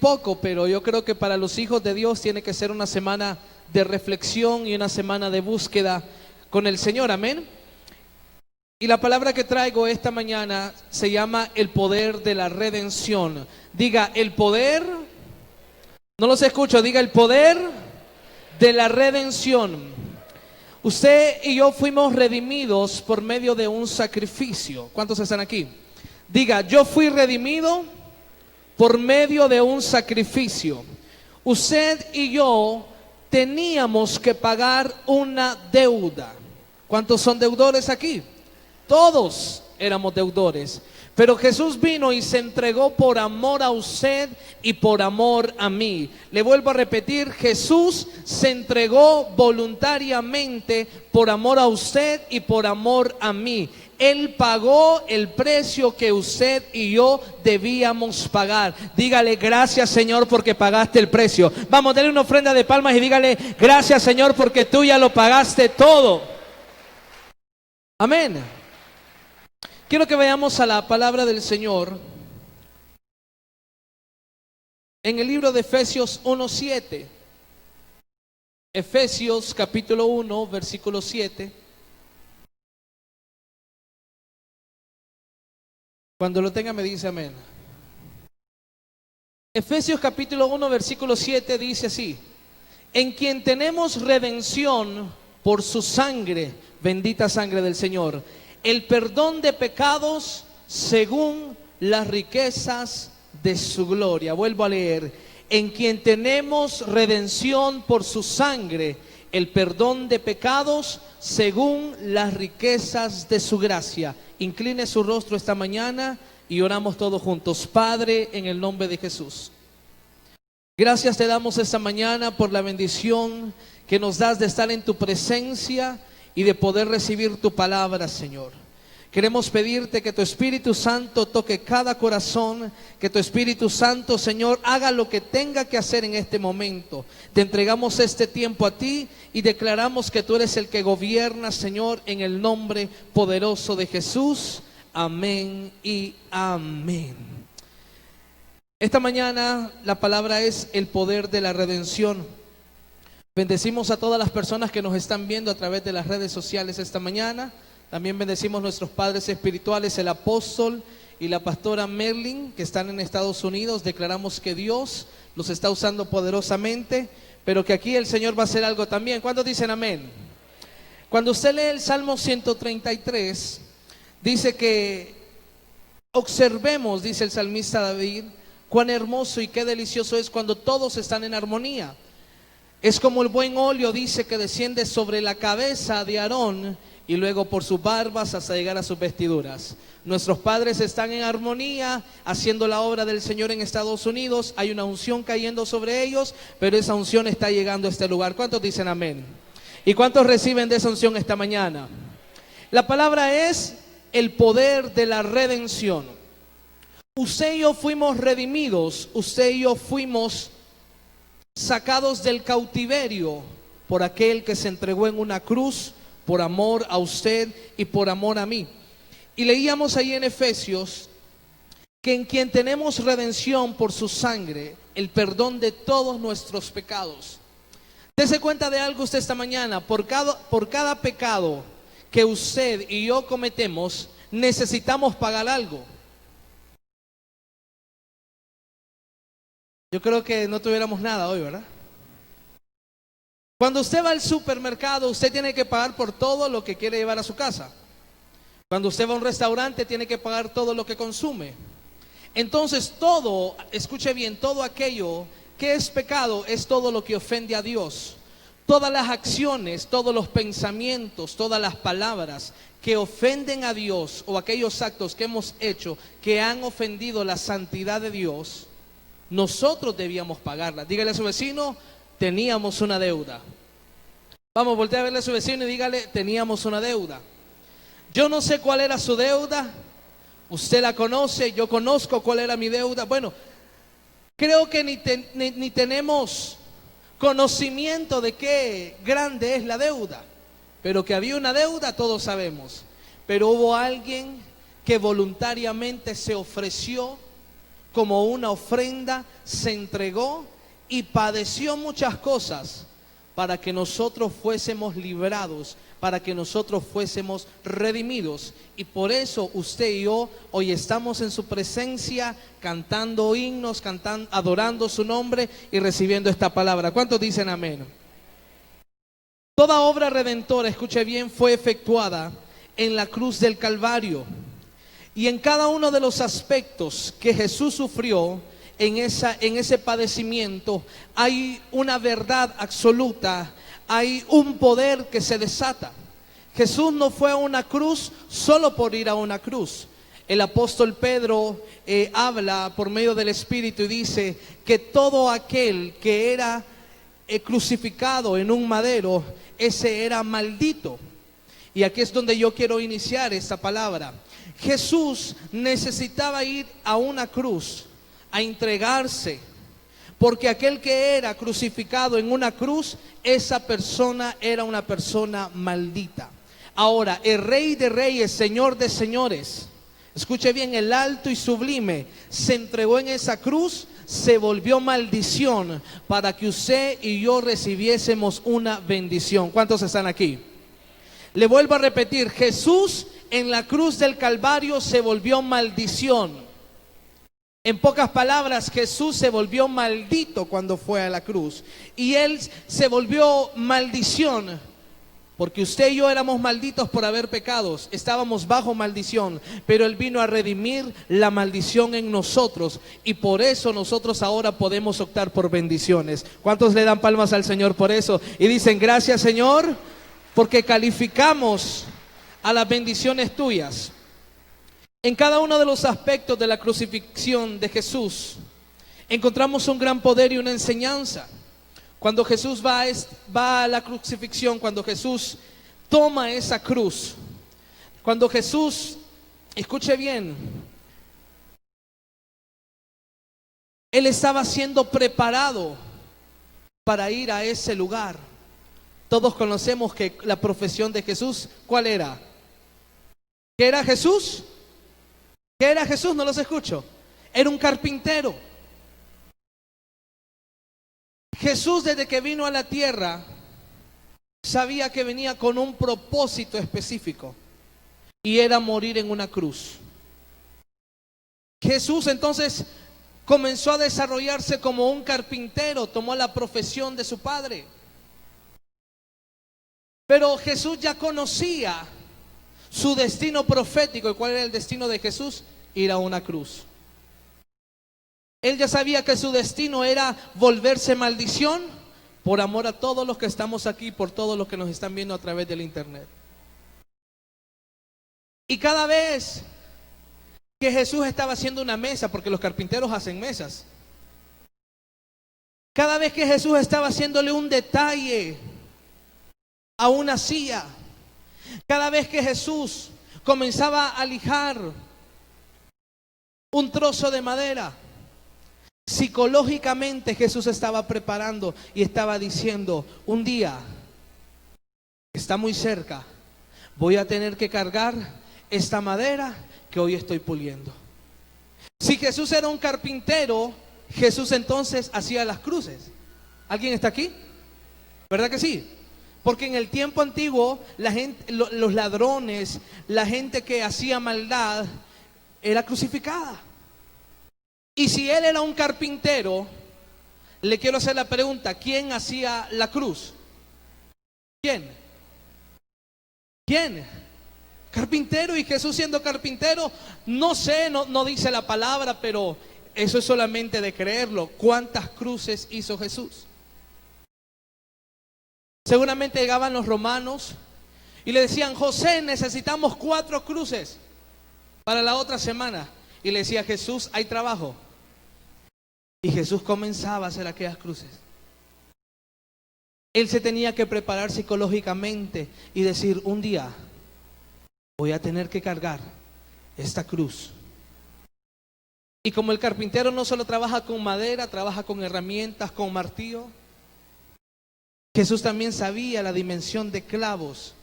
poco, pero yo creo que para los hijos de Dios tiene que ser una semana de reflexión y una semana de búsqueda con el Señor, amén. Y la palabra que traigo esta mañana se llama el poder de la redención. Diga, el poder, no los escucho, diga el poder de la redención. Usted y yo fuimos redimidos por medio de un sacrificio. ¿Cuántos están aquí? Diga, yo fui redimido por medio de un sacrificio. Usted y yo teníamos que pagar una deuda. ¿Cuántos son deudores aquí? Todos éramos deudores. Pero Jesús vino y se entregó por amor a usted y por amor a mí. Le vuelvo a repetir, Jesús se entregó voluntariamente por amor a usted y por amor a mí. Él pagó el precio que usted y yo debíamos pagar. Dígale, gracias Señor porque pagaste el precio. Vamos, denle una ofrenda de palmas y dígale, gracias Señor porque tú ya lo pagaste todo. Amén. Quiero que vayamos a la palabra del Señor en el libro de Efesios 1:7. Efesios capítulo 1, versículo 7. Cuando lo tenga me dice amén. Efesios capítulo 1, versículo 7 dice así: en quien tenemos redención por su sangre, bendita sangre del Señor, el perdón de pecados según las riquezas de su gloria. Vuelvo a leer, en quien tenemos redención por su sangre, el perdón de pecados según las riquezas de su gracia. Incline su rostro esta mañana y oramos todos juntos. Padre, en el nombre de Jesús, gracias te damos esta mañana por la bendición que nos das de estar en tu presencia y de poder recibir tu palabra, Señor. Queremos pedirte que tu Espíritu Santo toque cada corazón, que tu Espíritu Santo, Señor, haga lo que tenga que hacer en este momento. Te entregamos este tiempo a ti y declaramos que tú eres el que gobierna, Señor, en el nombre poderoso de Jesús. Amén y amén. Esta mañana la palabra es el poder de la redención. Bendecimos a todas las personas que nos están viendo a través de las redes sociales esta mañana. También bendecimos a nuestros padres espirituales, el apóstol y la pastora Merlin, que están en Estados Unidos. Declaramos que Dios los está usando poderosamente, pero que aquí el Señor va a hacer algo también. ¿Cuántos dicen amén? Cuando usted lee el Salmo 133, dice que observemos, dice el salmista David, cuán hermoso y qué delicioso es cuando todos están en armonía. Es como el buen óleo, dice, que desciende sobre la cabeza de Aarón y luego por sus barbas hasta llegar a sus vestiduras. Nuestros padres están en armonía, haciendo la obra del Señor en Estados Unidos. Hay una unción cayendo sobre ellos, pero esa unción está llegando a este lugar. ¿Cuántos dicen amén? ¿Y cuántos reciben de esa unción esta mañana? La palabra es el poder de la redención. Usted y yo fuimos redimidos, usted y yo fuimos sacados del cautiverio por aquel que se entregó en una cruz por amor a usted y por amor a mí. Y leíamos ahí en Efesios que en quien tenemos redención por su sangre, el perdón de todos nuestros pecados. Dese cuenta de algo usted esta mañana: por cada pecado que usted y yo cometemos, necesitamos pagar algo. Yo creo que no tuviéramos nada hoy, ¿verdad? Cuando usted va al supermercado, usted tiene que pagar por todo lo que quiere llevar a su casa. Cuando usted va a un restaurante, tiene que pagar todo lo que consume. Entonces todo, escuche bien, todo aquello que es pecado es todo lo que ofende a Dios. Todas las acciones, todos los pensamientos, todas las palabras que ofenden a Dios, o aquellos actos que hemos hecho que han ofendido la santidad de Dios, nosotros debíamos pagarla. Dígale a su vecino, teníamos una deuda. Vamos, voltea a verle a su vecino y dígale, teníamos una deuda. Yo no sé cuál era su deuda, usted la conoce, yo conozco cuál era mi deuda. Bueno, creo que ni tenemos conocimiento de qué grande es la deuda, pero que había una deuda todos sabemos. Pero hubo alguien que voluntariamente se ofreció como una ofrenda, se entregó y padeció muchas cosas para que nosotros fuésemos librados, para que nosotros fuésemos redimidos. Y por eso usted y yo hoy estamos en su presencia, cantando himnos, cantando, adorando su nombre y recibiendo esta palabra. ¿Cuántos dicen amén? Toda obra redentora, escuche bien, fue efectuada en la cruz del Calvario. Y en cada uno de los aspectos que Jesús sufrió en ese padecimiento, hay una verdad absoluta, hay un poder que se desata. Jesús no fue a una cruz solo por ir a una cruz. El apóstol Pedro habla por medio del Espíritu y dice que todo aquel que era crucificado en un madero, ese era maldito. Y aquí es donde yo quiero iniciar esta palabra. Jesús necesitaba ir a una cruz, a entregarse, porque aquel que era crucificado en una cruz, esa persona era una persona maldita. Ahora, el Rey de Reyes, Señor de Señores, escuche bien, el alto y sublime, se entregó en esa cruz, se volvió maldición para que usted y yo recibiésemos una bendición. ¿Cuántos están aquí? Le vuelvo a repetir, Jesús en la cruz del Calvario se volvió maldición. En pocas palabras, Jesús se volvió maldito cuando fue a la cruz. Y Él se volvió maldición, porque usted y yo éramos malditos por haber pecados. Estábamos bajo maldición, pero Él vino a redimir la maldición en nosotros. Y por eso nosotros ahora podemos optar por bendiciones. ¿Cuántos le dan palmas al Señor por eso? Y dicen, gracias Señor, porque calificamos a las bendiciones tuyas. En cada uno de los aspectos de la crucifixión de Jesús encontramos un gran poder y una enseñanza. Cuando Jesús va a la crucifixión, cuando Jesús toma esa cruz, cuando Jesús, escuche bien, Él estaba siendo preparado para ir a ese lugar. Todos conocemos que la profesión de Jesús, ¿cuál era? ¿Qué era Jesús? ¿Qué era Jesús? No los escucho. Era un carpintero. Jesús, desde que vino a la tierra, sabía que venía con un propósito específico, y era morir en una cruz. Jesús entonces comenzó a desarrollarse como un carpintero, tomó la profesión de su padre. Pero Jesús ya conocía su destino profético. ¿Y cuál era el destino de Jesús? Ir a una cruz. Él ya sabía que su destino era volverse maldición por amor a todos los que estamos aquí, por todos los que nos están viendo a través del internet. Y cada vez que Jesús estaba haciendo una mesa, porque los carpinteros hacen mesas, cada vez que Jesús estaba haciéndole un detalle a una silla, cada vez que Jesús comenzaba a lijar un trozo de madera, psicológicamente Jesús estaba preparando y estaba diciendo, un día está muy cerca, voy a tener que cargar esta madera que hoy estoy puliendo. Si Jesús era un carpintero, Jesús entonces hacía las cruces. ¿Alguien está aquí? ¿Verdad que sí? Porque en el tiempo antiguo la gente, los ladrones, la gente que hacía maldad era crucificada. Y si él era un carpintero, le quiero hacer la pregunta, ¿quién hacía la cruz? ¿Quién? ¿Quién? Carpintero. Y Jesús siendo carpintero, no sé, no dice la palabra, pero eso es solamente de creerlo. ¿Cuántas cruces hizo Jesús? Seguramente llegaban los romanos y le decían, José, necesitamos 4 cruces para la otra semana. Y le decía, Jesús, hay trabajo. Y Jesús comenzaba a hacer aquellas cruces. Él se tenía que preparar psicológicamente y decir, un día voy a tener que cargar esta cruz. Y como el carpintero no solo trabaja con madera, trabaja con herramientas, con martillo, Jesús también sabía la dimensión de clavos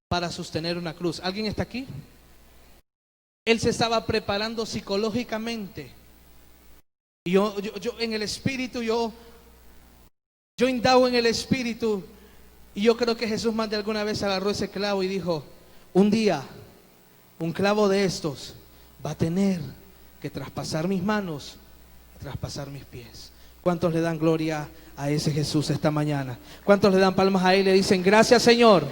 para sostener una cruz. ¿Alguien está aquí? Él se estaba preparando psicológicamente Y yo en el espíritu, yo indago en el espíritu. Y yo creo que Jesús más de alguna vez agarró ese clavo y dijo: un día, un clavo de estos va a tener que traspasar mis manos, traspasar mis pies. ¿Cuántos le dan gloria a ese Jesús esta mañana? ¿Cuántos le dan palmas a Él y le dicen: gracias, Señor,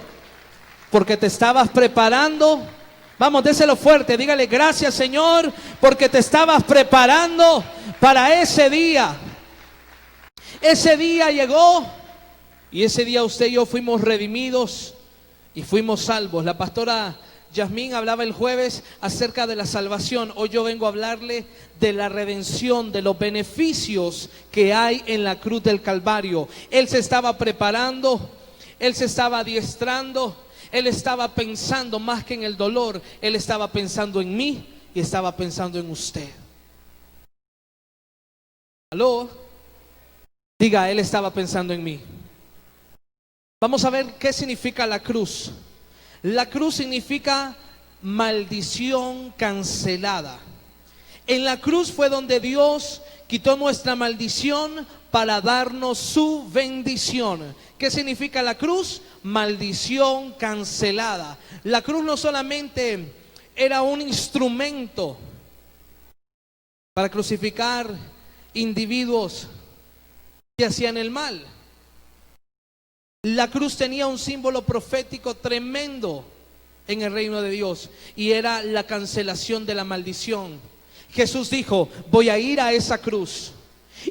porque te estabas preparando? Vamos, déselo fuerte, dígale: gracias, Señor, porque te estabas preparando para ese día. Ese día llegó y ese día usted y yo fuimos redimidos y fuimos salvos. La pastora Yasmín hablaba el jueves acerca de la salvación. Hoy yo vengo a hablarle de la redención, de los beneficios que hay en la cruz del Calvario. Él se estaba preparando, Él se estaba adiestrando, Él estaba pensando más que en el dolor. Él estaba pensando en mí y estaba pensando en usted. ¿Aló? Diga: Él estaba pensando en mí. Vamos a ver qué significa la cruz. La cruz significa maldición cancelada. En la cruz fue donde Dios quitó nuestra maldición para darnos su bendición. ¿Qué significa la cruz? Maldición cancelada. La cruz no solamente era un instrumento para crucificar individuos que hacían el mal. La cruz tenía un símbolo profético tremendo en el reino de Dios, y era la cancelación de la maldición. Jesús dijo: voy a ir a esa cruz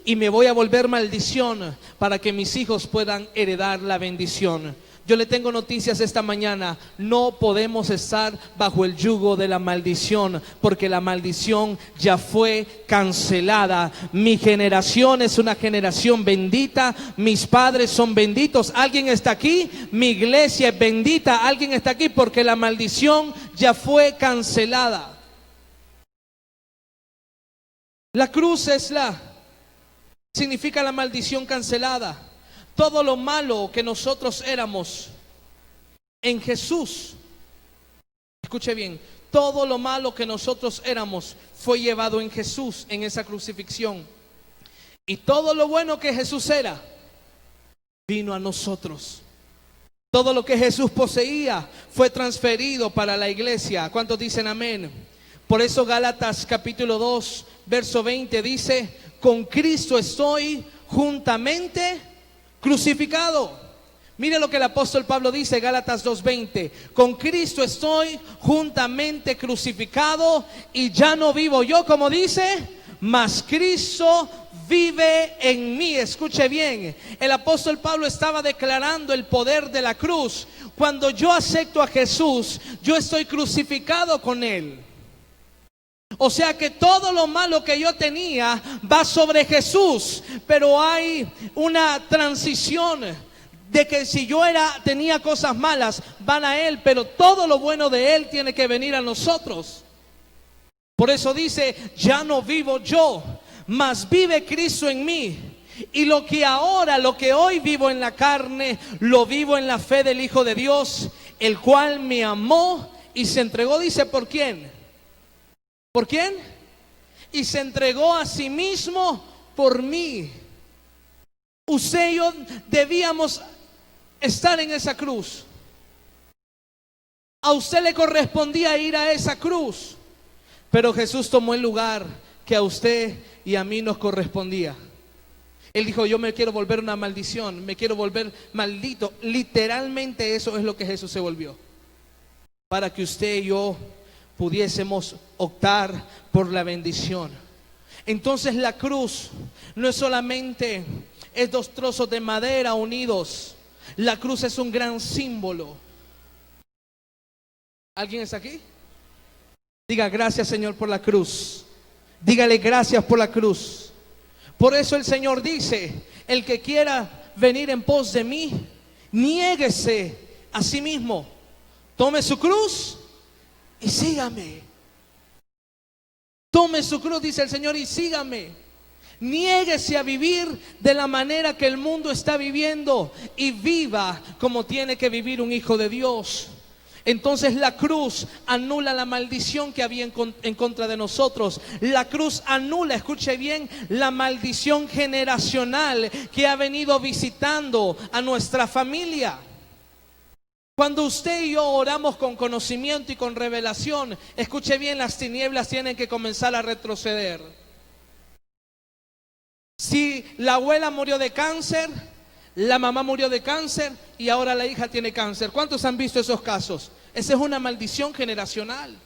y me voy a volver maldición para que mis hijos puedan heredar la bendición. Yo le tengo noticias esta mañana: no podemos estar bajo el yugo de la maldición, porque la maldición ya fue cancelada. Mi generación es una generación bendita, mis padres son benditos. ¿Alguien está aquí? Mi iglesia es bendita. ¿Alguien está aquí? Porque la maldición ya fue cancelada. La cruz significa la maldición cancelada. Todo lo malo que nosotros éramos en Jesús, escuche bien, todo lo malo que nosotros éramos fue llevado en Jesús en esa crucifixión. Y todo lo bueno que Jesús era vino a nosotros. Todo lo que Jesús poseía fue transferido para la iglesia. ¿Cuántos dicen amén? Por eso Gálatas capítulo 2 verso 20 dice: con Cristo estoy juntamente crucificado. Mire lo que el apóstol Pablo dice, Gálatas 2:20: con Cristo estoy juntamente crucificado, y ya no vivo yo, como dice, mas Cristo vive en mí. Escuche bien, el apóstol Pablo estaba declarando el poder de la cruz. Cuando yo acepto a Jesús, yo estoy crucificado con Él. O sea que todo lo malo que yo tenía va sobre Jesús, pero hay una transición de que si yo tenía cosas malas, van a Él, pero todo lo bueno de Él tiene que venir a nosotros. Por eso dice: ya no vivo yo, mas vive Cristo en mí. Y lo que hoy vivo en la carne, lo vivo en la fe del Hijo de Dios, el cual me amó y se entregó. Dice: ¿por quién? ¿Por quién? Y se entregó a sí mismo por mí. Usted y yo debíamos estar en esa cruz. A usted le correspondía ir a esa cruz, pero Jesús tomó el lugar que a usted y a mí nos correspondía. Él dijo: yo me quiero volver una maldición, me quiero volver maldito. Literalmente eso es lo que Jesús se volvió, para que usted y yo pudiésemos optar por la bendición. Entonces la cruz no es solamente dos trozos de madera unidos. La cruz es un gran símbolo. ¿Alguien está aquí? Diga: gracias, Señor, por la cruz. Dígale: gracias por la cruz. Por eso el Señor dice: el que quiera venir en pos de mí, niéguese a sí mismo, tome su cruz y sígame. Tome su cruz, dice el Señor, y sígame. Niéguese a vivir de la manera que el mundo está viviendo y viva como tiene que vivir un hijo de Dios. Entonces la cruz anula la maldición que había en contra de nosotros. La cruz anula, escuche bien, la maldición generacional que ha venido visitando a nuestra familia. Cuando usted y yo oramos con conocimiento y con revelación, escuche bien, las tinieblas tienen que comenzar a retroceder. Si la abuela murió de cáncer, la mamá murió de cáncer y ahora la hija tiene cáncer. ¿Cuántos han visto esos casos? Esa es una maldición generacional.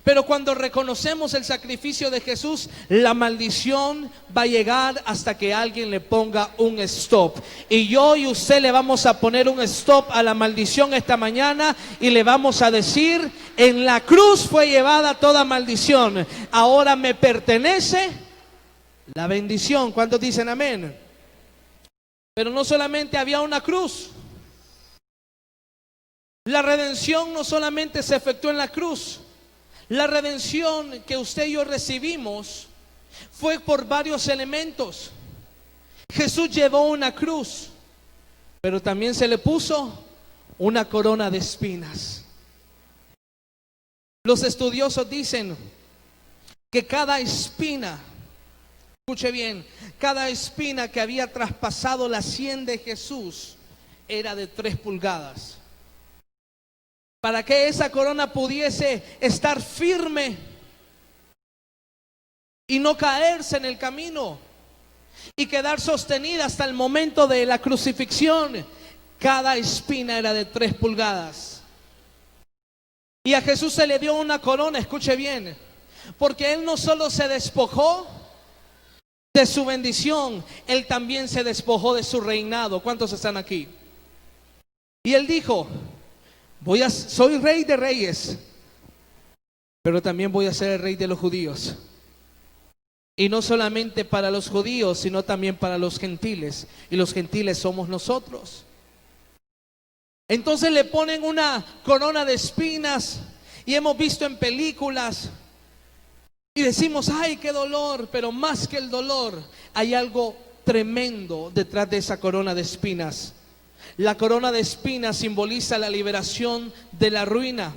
Pero cuando reconocemos el sacrificio de Jesús, la maldición va a llegar hasta que alguien le ponga un stop. Y yo y usted le vamos a poner un stop a la maldición esta mañana y le vamos a decir: en la cruz fue llevada toda maldición, ahora me pertenece la bendición. ¿Cuántos dicen amén? Pero no solamente había una cruz. La redención no solamente se efectuó en la cruz. La redención que usted y yo recibimos fue por varios elementos. Jesús llevó una cruz, pero también se le puso una corona de espinas. Los estudiosos dicen que cada espina, escuche bien, cada espina que había traspasado la sien de Jesús era de 3 pulgadas. Para que esa corona pudiese estar firme y no caerse en el camino y quedar sostenida hasta el momento de la crucifixión, cada espina era de 3 pulgadas. Y a Jesús se le dio una corona, escuche bien, porque Él no solo se despojó de su bendición, Él también se despojó de su reinado. ¿Cuántos están aquí? Y Él dijo: soy rey de reyes, pero también voy a ser el rey de los judíos. Y no solamente para los judíos, sino también para los gentiles. Y los gentiles somos nosotros. Entonces le ponen una corona de espinas. Y hemos visto en películas y decimos: ay, qué dolor. Pero más que el dolor, hay algo tremendo detrás de esa corona de espinas. La corona de espinas simboliza la liberación de la ruina.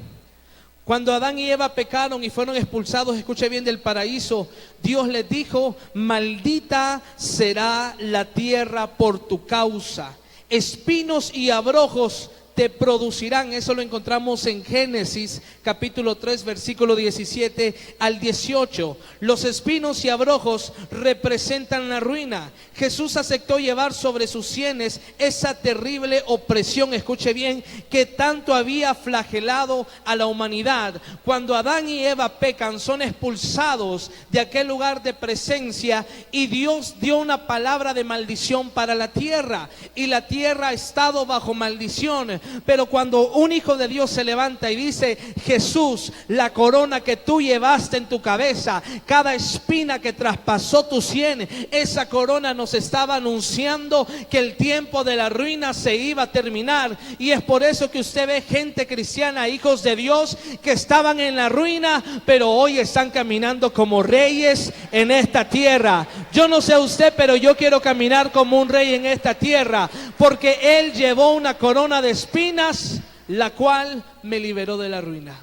Cuando Adán y Eva pecaron y fueron expulsados, escuche bien, del paraíso, Dios les dijo: maldita será la tierra por tu causa. Espinos y abrojos te producirán. Eso lo encontramos en Génesis capítulo 3 versículo 17 al 18. Los espinos y abrojos representan la ruina. Jesús aceptó llevar sobre sus sienes esa terrible opresión, escuche bien, que tanto había flagelado a la humanidad. Cuando Adán y Eva pecan, son expulsados de aquel lugar de presencia y Dios dio una palabra de maldición para la tierra, y la tierra ha estado bajo maldición. Pero cuando un hijo de Dios se levanta y dice: Jesús, la corona que tú llevaste en tu cabeza, cada espina que traspasó tu sien, esa corona nos estaba anunciando que el tiempo de la ruina se iba a terminar. Y es por eso que usted ve gente cristiana, hijos de Dios, que estaban en la ruina, pero hoy están caminando como reyes en esta tierra. Yo no sé usted, pero yo quiero caminar como un rey en esta tierra, porque Él llevó una corona de espinas, la cual me liberó de la ruina.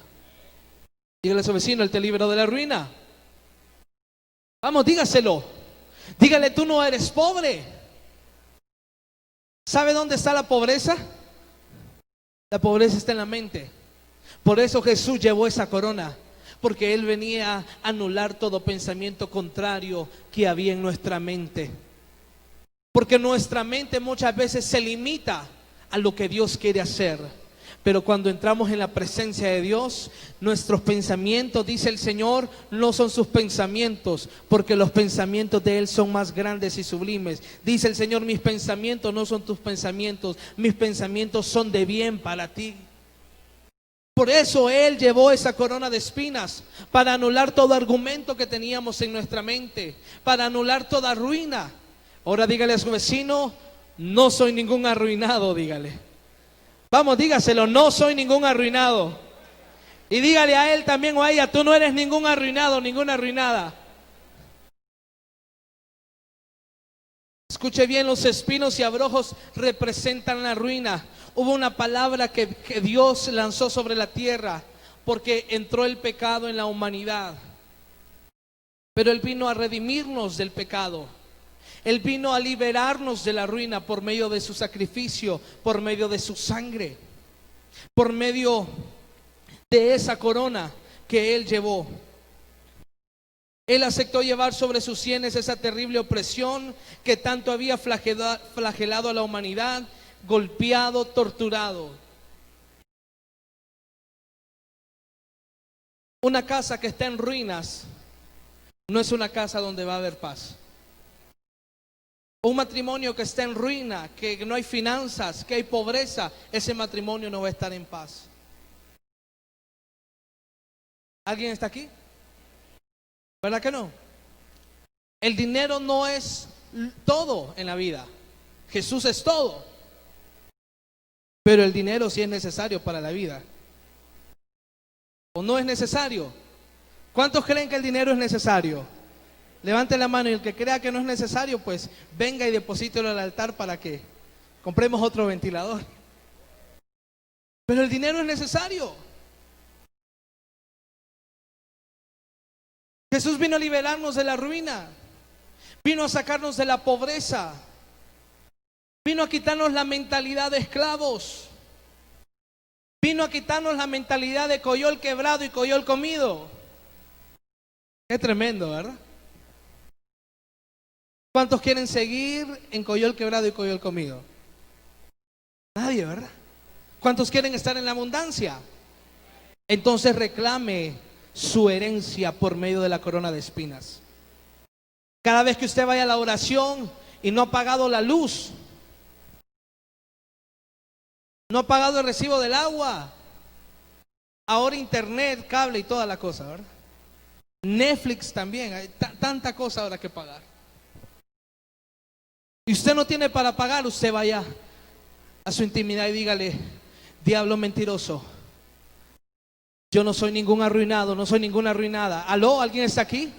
Dígale a su vecino: Él te liberó de la ruina. Vamos, dígaselo. Dígale: tú no eres pobre. ¿Sabe dónde está la pobreza? La pobreza está en la mente. Por eso Jesús llevó esa corona, porque Él venía a anular todo pensamiento contrario que había en nuestra mente. Porque nuestra mente muchas veces se limita a lo que Dios quiere hacer. Pero cuando entramos en la presencia de Dios, nuestros pensamientos, dice el Señor, no son sus pensamientos, porque los pensamientos de Él son más grandes y sublimes. Dice el Señor: mis pensamientos no son tus pensamientos, mis pensamientos son de bien para ti. Por eso Él llevó esa corona de espinas, para anular todo argumento que teníamos en nuestra mente, para anular toda ruina. Ahora dígale a su vecino: no soy ningún arruinado. Dígale. Vamos, dígaselo: no soy ningún arruinado. Y dígale a él también o a ella: tú no eres ningún arruinado, ninguna arruinada. Escuche bien, los espinos y abrojos representan la ruina. Hubo una palabra que Dios lanzó sobre la tierra porque entró el pecado en la humanidad. Pero Él vino a redimirnos del pecado. Él vino a liberarnos de la ruina por medio de su sacrificio, por medio de su sangre, por medio de esa corona que Él llevó. Él aceptó llevar sobre sus sienes esa terrible opresión que tanto había flagelado a la humanidad, golpeado, torturado. Una casa que está en ruinas no es una casa donde va a haber paz. Un matrimonio que está en ruina, que no hay finanzas, que hay pobreza, ese matrimonio no va a estar en paz. ¿Alguien está aquí? ¿Verdad que no? El dinero no es todo en la vida. Jesús es todo. Pero el dinero sí es necesario para la vida. ¿O no es necesario? ¿Cuántos creen que el dinero es necesario? Levante la mano, y el que crea que no es necesario, pues venga y deposítelo al altar para que compremos otro ventilador. Pero el dinero es necesario. Jesús vino a liberarnos de la ruina, vino a sacarnos de la pobreza, vino a quitarnos la mentalidad de esclavos, vino a quitarnos la mentalidad de coyol quebrado y coyol comido. Qué tremendo, ¿verdad? ¿Cuántos quieren seguir en coyol quebrado y coyol comido? Nadie, ¿verdad? ¿Cuántos quieren estar en la abundancia? Entonces reclame su herencia por medio de la corona de espinas. Cada vez que usted vaya a la oración y no ha pagado la luz, no ha pagado el recibo del agua, ahora internet, cable y toda la cosa, ¿verdad? Netflix también, hay tanta cosa ahora que pagar. Y usted no tiene para pagar, usted vaya a su intimidad y dígale: diablo mentiroso, yo no soy ningún arruinado, no soy ninguna arruinada. ¿Aló? ¿Alguien está aquí?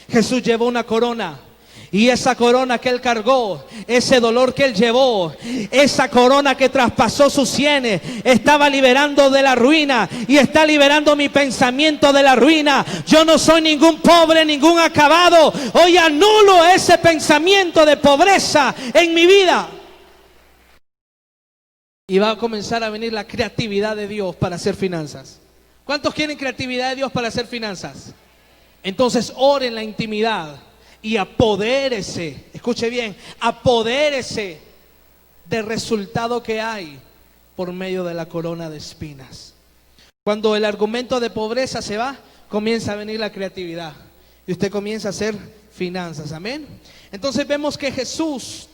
Jesús llevó una corona. Y esa corona que Él cargó, ese dolor que Él llevó, esa corona que traspasó sus sienes, estaba liberando de la ruina y está liberando mi pensamiento de la ruina. Yo no soy ningún pobre, ningún acabado. Hoy anulo ese pensamiento de pobreza en mi vida. Y va a comenzar a venir la creatividad de Dios para hacer finanzas. ¿Cuántos quieren creatividad de Dios para hacer finanzas? Entonces ore en la intimidad y apodérese, escuche bien, apodérese del resultado que hay por medio de la corona de espinas. Cuando el argumento de pobreza se va, comienza a venir la creatividad y usted comienza a hacer finanzas, amén. Entonces vemos que Jesús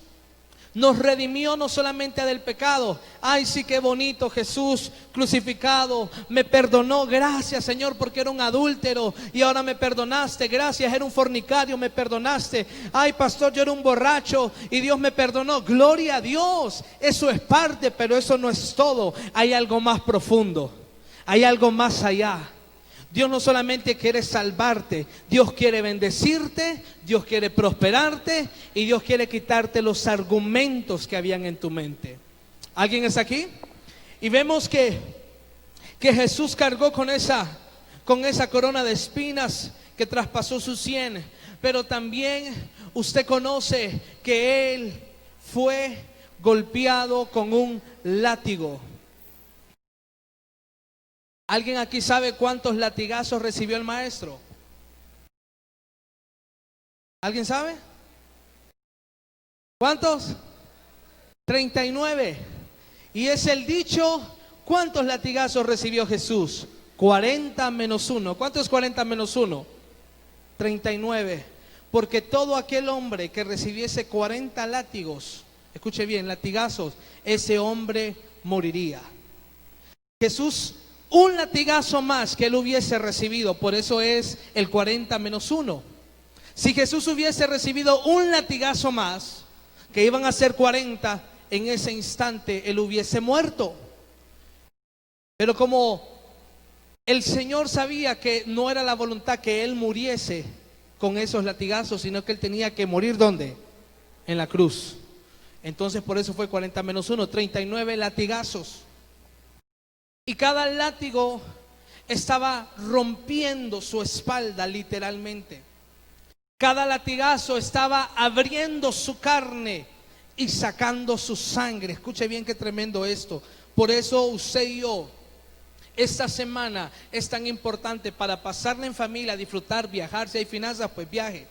nos redimió no solamente del pecado. Ay, sí, qué bonito, Jesús crucificado me perdonó. Gracias, Señor, porque era un adúltero y ahora me perdonaste. Gracias, era un fornicario, me perdonaste. Ay, pastor, yo era un borracho y Dios me perdonó. Gloria a Dios. Eso es parte, pero eso no es todo. Hay algo más profundo, hay algo más allá. Dios no solamente quiere salvarte, Dios quiere bendecirte, Dios quiere prosperarte y Dios quiere quitarte los argumentos que habían en tu mente. ¿Alguien está aquí? Y vemos que Jesús cargó con esa corona de espinas que traspasó su sien, pero también usted conoce que Él fue golpeado con un látigo. ¿Alguien aquí sabe cuántos latigazos recibió el maestro? ¿Alguien sabe? ¿Cuántos? 39. Y es el dicho, ¿cuántos latigazos recibió Jesús? 40 menos 1. ¿Cuánto es 40 menos 1? 39. Porque todo aquel hombre que recibiese 40 látigos, escuche bien, latigazos, ese hombre moriría. Jesús, un latigazo más que Él hubiese recibido, por eso es el 40 menos 1. Si Jesús hubiese recibido un latigazo más, que iban a ser 40, en ese instante Él hubiese muerto. Pero como el Señor sabía que no era la voluntad que Él muriese con esos latigazos, sino que Él tenía que morir, ¿dónde? en la cruz. Entonces por eso fue 40 menos 1, 39 latigazos. Y cada látigo estaba rompiendo su espalda literalmente. Cada latigazo estaba abriendo su carne y sacando su sangre. Escuche bien qué tremendo esto. Por eso usted y yo, esta semana es tan importante para pasarla en familia, disfrutar, viajar. Si hay finanzas, pues viaje.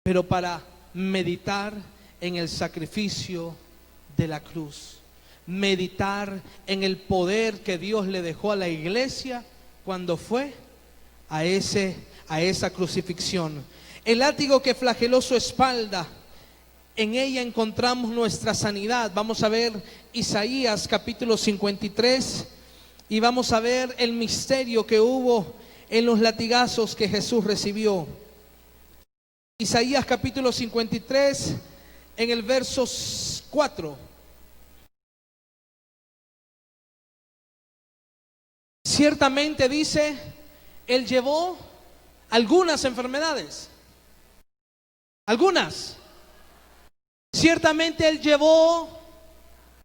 Pero para meditar en el sacrificio de la cruz. Meditar en el poder que Dios le dejó a la iglesia cuando fue a esa crucifixión. El látigo que flageló su espalda, en ella encontramos nuestra sanidad. Vamos a ver Isaías capítulo 53 y vamos a ver el misterio que hubo en los latigazos que Jesús recibió. Isaías capítulo 53 en el verso 4. Ciertamente dice, Él llevó algunas enfermedades. Algunas. Ciertamente Él llevó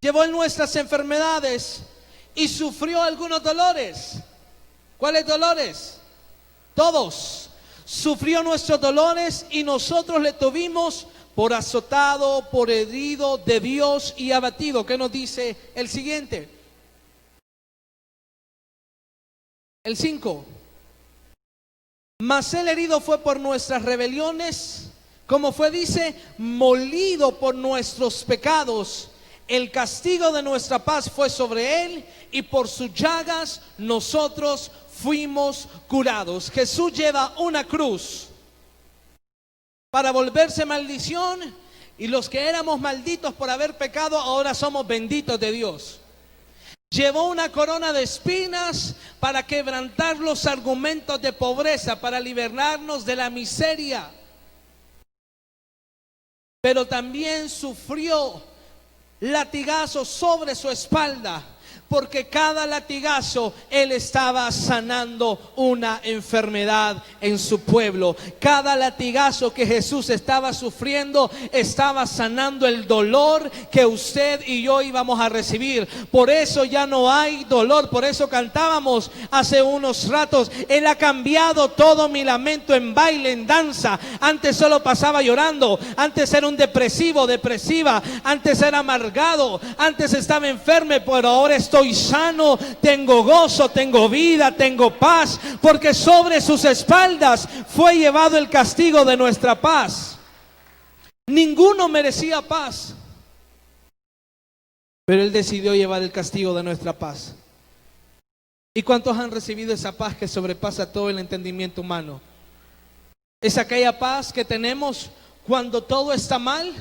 en nuestras enfermedades y sufrió algunos dolores. ¿Cuáles dolores? Todos. Sufrió nuestros dolores y nosotros le tuvimos por azotado, por herido de Dios y abatido. ¿Qué nos dice el siguiente? El 5. Mas el herido fue por nuestras rebeliones, como fue, dice, molido por nuestros pecados. El castigo de nuestra paz fue sobre él y por sus llagas nosotros fuimos curados. Jesús lleva una cruz para volverse maldición, y los que éramos malditos por haber pecado ahora somos benditos de Dios. Llevó una corona de espinas para quebrantar los argumentos de pobreza, para liberarnos de la miseria. Pero también sufrió latigazos sobre su espalda, porque cada latigazo Él estaba sanando una enfermedad en su pueblo. Cada latigazo que Jesús estaba sufriendo estaba sanando el dolor que usted y yo íbamos a recibir. Por eso ya no hay dolor. Por eso cantábamos hace unos ratos: Él ha cambiado todo mi lamento en baile, en danza. Antes solo pasaba llorando. Antes era un depresivo, depresiva. Antes era amargado. Antes estaba enfermo, pero ahora estoy sano, tengo gozo, tengo vida, tengo paz, porque sobre sus espaldas fue llevado el castigo de nuestra paz. Ninguno merecía paz, pero Él decidió llevar el castigo de nuestra paz. ¿Y cuántos han recibido esa paz que sobrepasa todo el entendimiento humano? Es aquella paz que tenemos cuando todo está mal,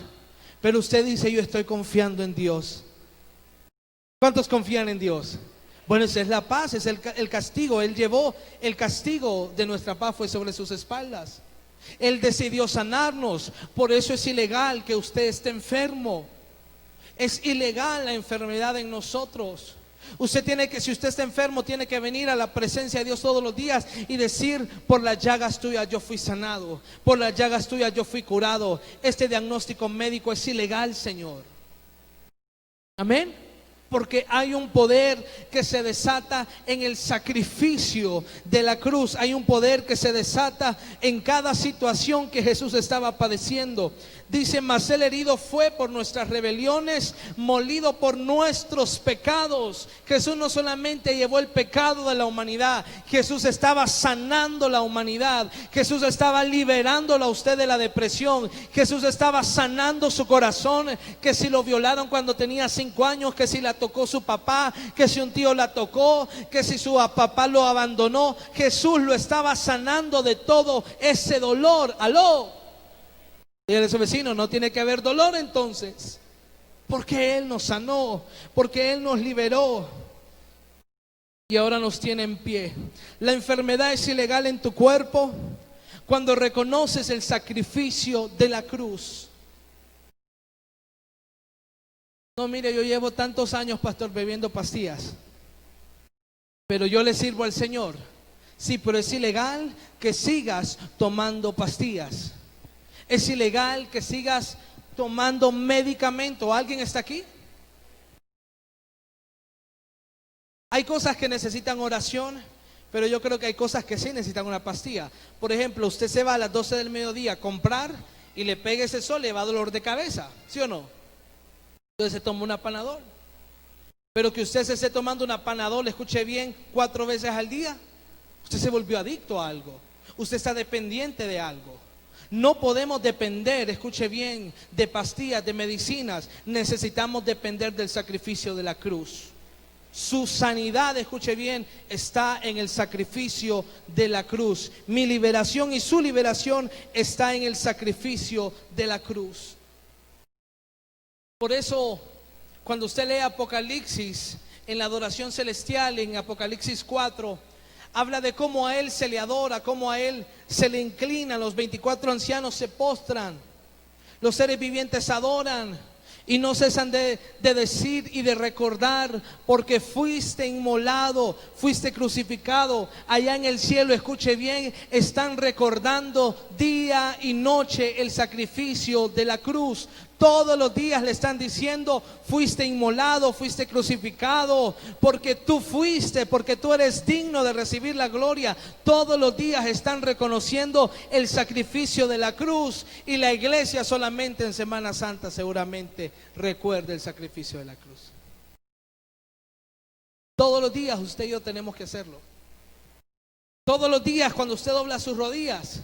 pero usted dice: yo estoy confiando en Dios. ¿Cuántos confían en Dios? Bueno, esa es la paz, es el castigo. Él llevó el castigo de nuestra paz, fue sobre sus espaldas. Él decidió sanarnos. Por eso es ilegal que usted esté enfermo. Es ilegal la enfermedad en nosotros. Usted tiene que, si usted está enfermo, tiene que venir a la presencia de Dios todos los días y decir: por las llagas tuyas yo fui sanado, por las llagas tuyas yo fui curado. Este diagnóstico médico es ilegal, Señor. Amén. Porque hay un poder que se desata en el sacrificio de la cruz. Hay un poder que se desata en cada situación que Jesús estaba padeciendo. Dice: mas el herido fue por nuestras rebeliones, molido por nuestros pecados. Jesús no solamente llevó el pecado de la humanidad, Jesús estaba sanando la humanidad. Jesús estaba liberándolo a usted de la depresión. Jesús estaba sanando su corazón, que si lo violaron cuando tenía 5 años, que si la tocó su papá, que si un tío la tocó, que si su papá lo abandonó, Jesús lo estaba sanando de todo ese dolor. Aló. Dígale a su vecino: no tiene que haber dolor entonces, porque Él nos sanó, porque Él nos liberó y ahora nos tiene en pie. La enfermedad es ilegal en tu cuerpo cuando reconoces el sacrificio de la cruz. No, mire, yo llevo tantos años, pastor, bebiendo pastillas, pero yo le sirvo al Señor. Sí, pero es ilegal que sigas tomando pastillas. Es ilegal que sigas tomando medicamento. ¿Alguien está aquí? Hay cosas que necesitan oración, pero yo creo que hay cosas que sí necesitan una pastilla. Por ejemplo, usted se va a las 12 del mediodía a comprar y le pega ese sol, le va dolor de cabeza, ¿sí o no? Entonces se toma una Panadol. Pero que usted se esté tomando una Panadol, escuche bien, 4 veces al día, usted se volvió adicto a algo. Usted está dependiente de algo. No podemos depender, escuche bien, de pastillas, de medicinas. Necesitamos depender del sacrificio de la cruz. Su sanidad, escuche bien, está en el sacrificio de la cruz. Mi liberación y su liberación está en el sacrificio de la cruz. Por eso, cuando usted lee Apocalipsis, en la adoración celestial, en Apocalipsis 4, habla de cómo a Él se le adora, cómo a Él se le inclinan. Los 24 ancianos se postran, los seres vivientes adoran y no cesan de decir y de recordar, porque fuiste inmolado, fuiste crucificado. Allá en el cielo, escuche bien, están recordando día y noche el sacrificio de la cruz. Todos los días le están diciendo: fuiste inmolado, fuiste crucificado, porque tú fuiste, porque tú eres digno de recibir la gloria. Todos los días están reconociendo el sacrificio de la cruz, y la iglesia solamente en Semana Santa seguramente recuerda el sacrificio de la cruz. Todos los días usted y yo tenemos que hacerlo. Todos los días, cuando usted dobla sus rodillas,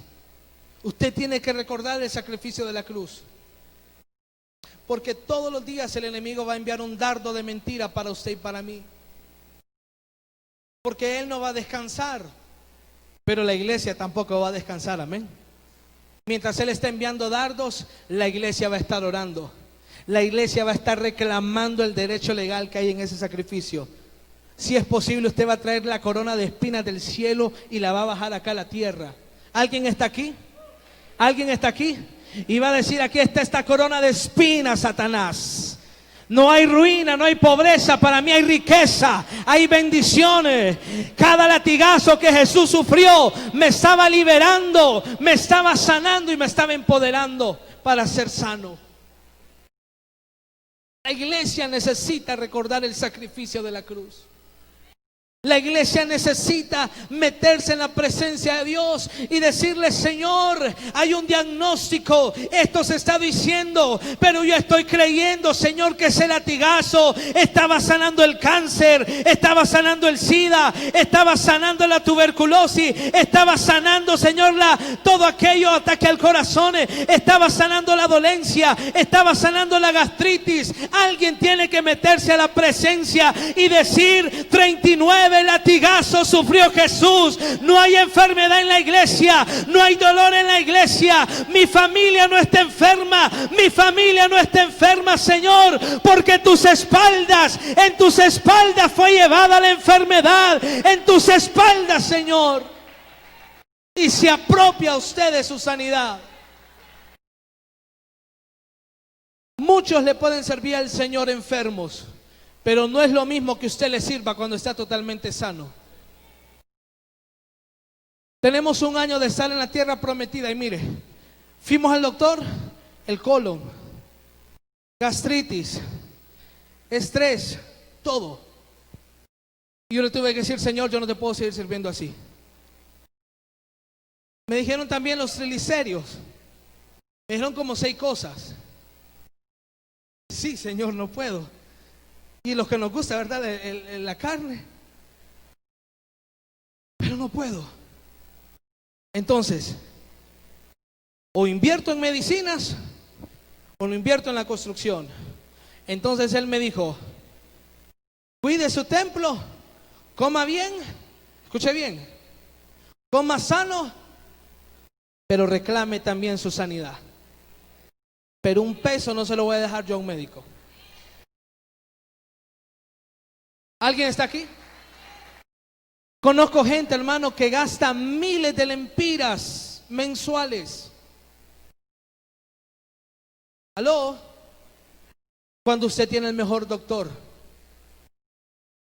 usted tiene que recordar el sacrificio de la cruz. Porque todos los días el enemigo va a enviar un dardo de mentira para usted y para mí. Porque él no va a descansar, pero la iglesia tampoco va a descansar, amén. Mientras él está enviando dardos, la iglesia va a estar orando. La iglesia va a estar reclamando el derecho legal que hay en ese sacrificio. Si es posible, usted va a traer la corona de espinas del cielo y la va a bajar acá a la tierra. ¿Alguien está aquí? ¿Alguien está aquí? Y va a decir: aquí está esta corona de espinas, Satanás. No hay ruina, no hay pobreza, para mí hay riqueza, hay bendiciones. Cada latigazo que Jesús sufrió me estaba liberando, me estaba sanando y me estaba empoderando para ser sano. La iglesia necesita recordar el sacrificio de la cruz. La iglesia necesita meterse en la presencia de Dios y decirle: Señor, hay un diagnóstico, esto se está diciendo, pero yo estoy creyendo, Señor, que ese latigazo estaba sanando el cáncer, estaba sanando el SIDA, estaba sanando la tuberculosis, estaba sanando, Señor, todo aquello, ataque al corazón, estaba sanando la dolencia, estaba sanando la gastritis. Alguien tiene que meterse a la presencia y decir: 39 latigazos sufrió Jesús. No hay enfermedad en la iglesia, no hay dolor en la iglesia. Mi familia no está enferma, mi familia no está enferma, Señor, porque en tus espaldas fue llevada la enfermedad, en tus espaldas, Señor. Y se apropia usted de su sanidad. Muchos le pueden servir al Señor enfermos, pero no es lo mismo que usted le sirva cuando está totalmente sano. Tenemos un año de estar en la tierra prometida y mire, fuimos al doctor, el colon, gastritis, estrés, todo. Y yo le tuve que decir: Señor, yo no te puedo seguir sirviendo así. Me dijeron también los triglicéridos. Me dijeron como 6 cosas. Sí, Señor, no puedo. Y los que nos gusta, ¿verdad? La carne. Pero no puedo. Entonces, o invierto en medicinas o lo invierto en la construcción. Entonces él me dijo: cuide su templo, coma bien, escuche bien, coma sano, pero reclame también su sanidad. Pero un peso no se lo voy a dejar yo a un médico. ¿Alguien está aquí? Conozco gente, hermano, que gasta miles de lempiras mensuales. ¿Aló? Cuando usted tiene el mejor doctor.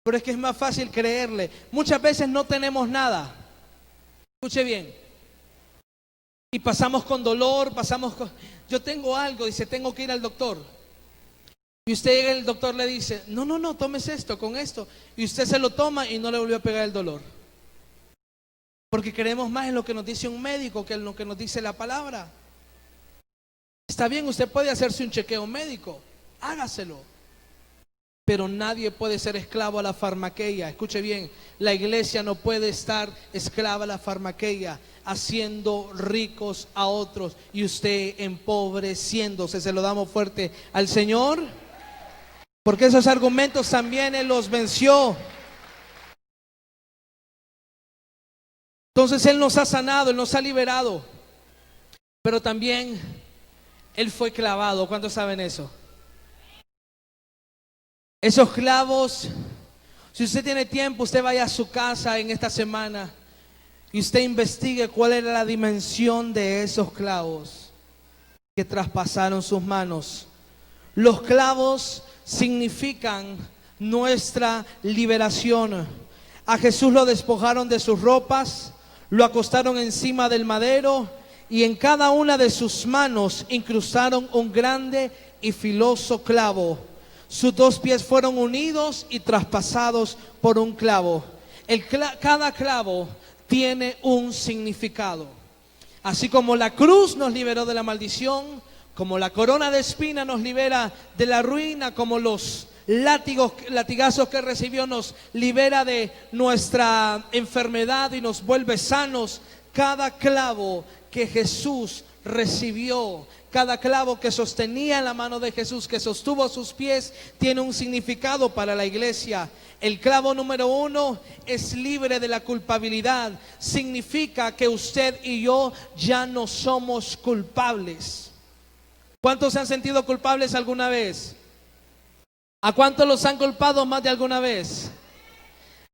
Pero es que es más fácil creerle. Muchas veces no tenemos nada. Escuche bien. Y pasamos con dolor, yo tengo algo, dice, tengo que ir al doctor. Y usted llega y el doctor le dice, no, tomes esto, con esto. Y usted se lo toma y no le volvió a pegar el dolor. Porque creemos más en lo que nos dice un médico que en lo que nos dice la palabra. Está bien, usted puede hacerse un chequeo médico, hágaselo. Pero nadie puede ser esclavo a la farmaqueia. Escuche bien, la iglesia no puede estar esclava a la farmaqueia, haciendo ricos a otros y usted empobreciéndose. Se lo damos fuerte al Señor, porque esos argumentos también Él los venció. Entonces Él nos ha sanado, Él nos ha liberado, pero también Él fue clavado. ¿Cuántos saben eso? Esos clavos, si usted tiene tiempo, usted vaya a su casa en esta semana y usted investigue cuál era la dimensión de esos clavos que traspasaron sus manos. Los clavos significan nuestra liberación. A Jesús lo despojaron de sus ropas, lo acostaron encima del madero y en cada una de sus manos incrustaron un grande y filoso clavo. Sus dos pies fueron unidos y traspasados por un clavo. Cada clavo tiene un significado. Así como la cruz nos liberó de la maldición, como la corona de espina nos libera de la ruina, como los latigazos que recibió nos libera de nuestra enfermedad y nos vuelve sanos, cada clavo que Jesús recibió, cada clavo que sostenía en la mano de Jesús, que sostuvo sus pies, tiene un significado para la iglesia. El clavo número 1 es libre de la culpabilidad. Significa que usted y yo ya no somos culpables. ¿Cuántos se han sentido culpables alguna vez? ¿A cuántos los han culpado más de alguna vez?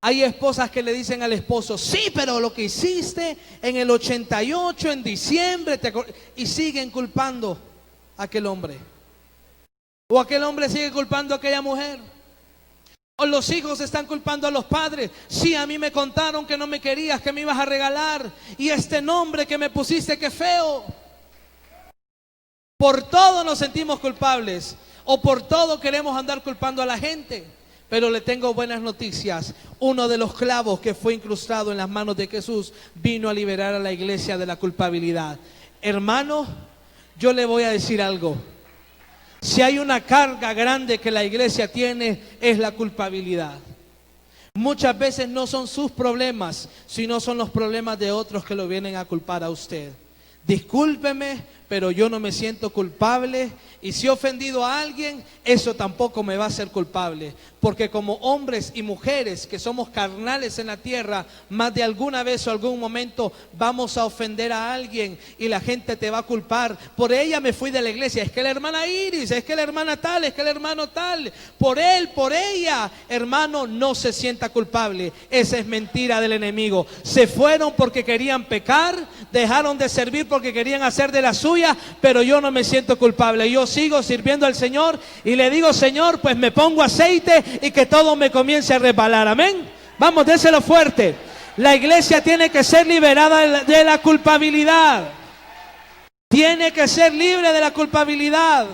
Hay esposas que le dicen al esposo, sí, pero lo que hiciste en el 88, en diciembre, y siguen culpando a aquel hombre. O aquel hombre sigue culpando a aquella mujer. O los hijos están culpando a los padres. Sí, a mí me contaron que no me querías, que me ibas a regalar. Y este nombre que me pusiste, qué feo. Por todo nos sentimos culpables. O por todo queremos andar culpando a la gente. Pero le tengo buenas noticias. Uno de los clavos que fue incrustado en las manos de Jesús vino a liberar a la iglesia de la culpabilidad. Hermano, yo le voy a decir algo. Si hay una carga grande que la iglesia tiene, es la culpabilidad. Muchas veces no son sus problemas, sino son los problemas de otros que lo vienen a culpar a usted. Discúlpeme, pero yo no me siento culpable. Y si he ofendido a alguien, eso tampoco me va a hacer culpable. Porque como hombres y mujeres que somos carnales en la tierra, más de alguna vez o algún momento vamos a ofender a alguien y la gente te va a culpar. Por ella me fui de la iglesia. Es que la hermana Iris, es que la hermana tal, es que el hermano tal. Por él, por ella. Hermano, no se sienta culpable. Esa es mentira del enemigo. Se fueron porque querían pecar, dejaron de servir porque querían hacer de la suya, pero yo no me siento culpable. Yo sigo sirviendo al Señor y le digo, Señor, pues me pongo aceite y que todo me comience a resbalar. Amén. Vamos, déselo fuerte. La iglesia tiene que ser liberada de la culpabilidad. Tiene que ser libre de la culpabilidad.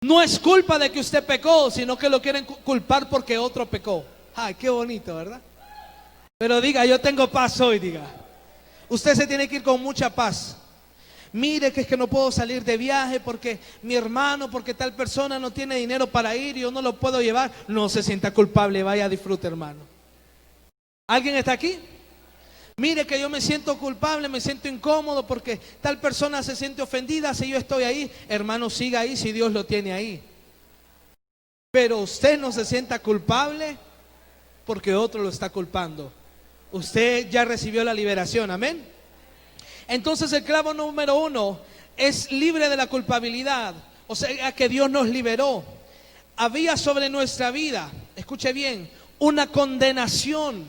No es culpa de que usted pecó, sino que lo quieren culpar porque otro pecó. Ay, qué bonito, ¿verdad? Pero diga, yo tengo paz hoy, diga. Usted se tiene que ir con mucha paz. Mire que es que no puedo salir de viaje porque mi hermano, porque tal persona no tiene dinero para ir y yo no lo puedo llevar. No se sienta culpable, vaya, disfrute, hermano. ¿Alguien está aquí? Mire que yo me siento culpable, me siento incómodo porque tal persona se siente ofendida si yo estoy ahí. Hermano, siga ahí si Dios lo tiene ahí. Pero usted no se sienta culpable porque otro lo está culpando. Usted ya recibió la liberación, amén. Entonces el clavo número 1 es libre de la culpabilidad, o sea que Dios nos liberó. Había sobre nuestra vida, escuche bien, una condenación.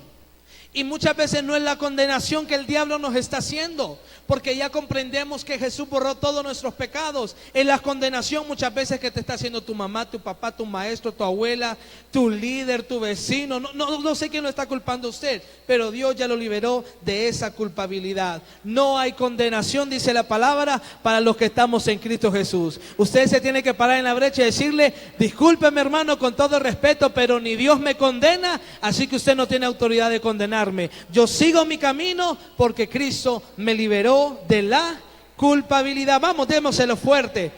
Y muchas veces no es la condenación que el diablo nos está haciendo, porque ya comprendemos que Jesús borró todos nuestros pecados. En la condenación muchas veces que te está haciendo tu mamá, tu papá, tu maestro, tu abuela, tu líder, tu vecino, no sé quién lo está culpando a usted, pero Dios ya lo liberó de esa culpabilidad. No hay condenación, dice la palabra, para los que estamos en Cristo Jesús. Usted se tiene que parar en la brecha y decirle: discúlpeme, hermano, con todo respeto, pero ni Dios me condena, así que usted no tiene autoridad de condenarme. Yo sigo mi camino porque Cristo me liberó de la culpabilidad. Vamos, démoselo fuerte.